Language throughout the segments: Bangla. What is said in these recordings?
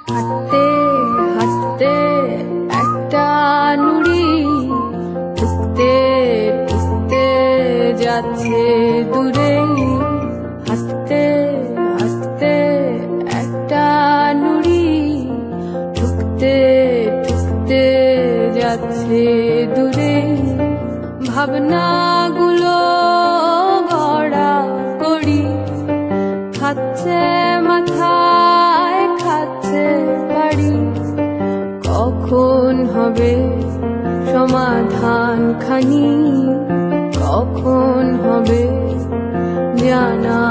হাঁটতে হাঁটতে একটা নুড়ি ঠুকতে ঠুকতে যাচ্ছে দূরে। হাঁটতে হাঁটতে একটা নুড়ি ঠুকতে ঠুকতে যাচ্ছে দূরে। ভাবনাগুলো গড়া গড়ি খাচ্ছে মাথায় খাচ্ছে বাড়ি। কখন হবে সমাধান খানি, কখন হবে জানা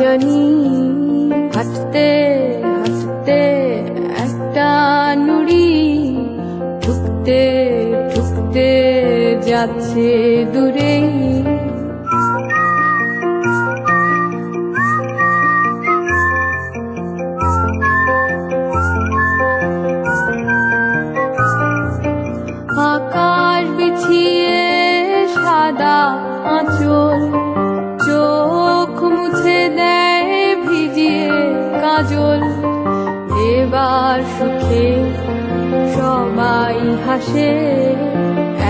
জানি। হাঁটতে হাঁটতে একটা নুড়ি ঠুকতে ঠুকতে যাচ্ছে দূরে। আকাশ বিছিয়ে সাদা আঁচল, চোখ মুছে দেয় ভিজিয়ে কাজল। এবার সুখে সবাই হাসে,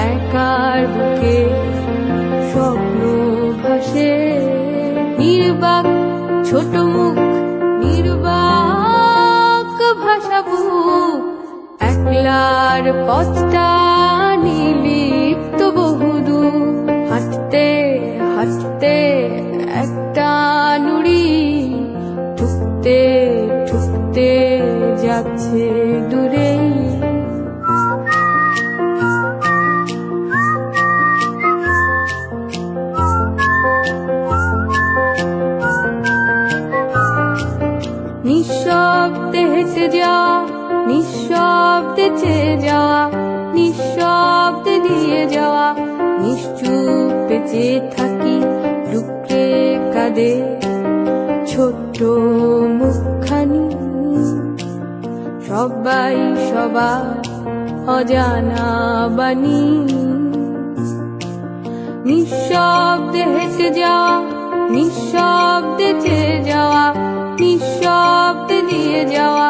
একার বুকে স্বপ্ন ভাসে। নির্বাক ছোট মুখ নির্বাক ভাষা বুক, একলার পথটা নিলিপ্ত বহুদূর। হাঁটতে হাঁটতে একটা নুড়ি ঠুকতে ঠুকতে যাচ্ছে দূরে। নিঃশব্দে হেঁটে যাওয়া, নিঃশব্দে চেয়ে যাওয়া, নিঃশব্দে দিয়ে যাওয়া। নিশ্চুপ বেঁচে থাকি লুকিয়ে কাঁদে ছোট্ট মুখখানি। সবাই সবার অজানা বাণী। নিঃশব্দে হেঁটে যাওয়া, নিঃশব্দে চেয়ে যাওয়া, নিঃশব্দে দিয়ে যাওয়া।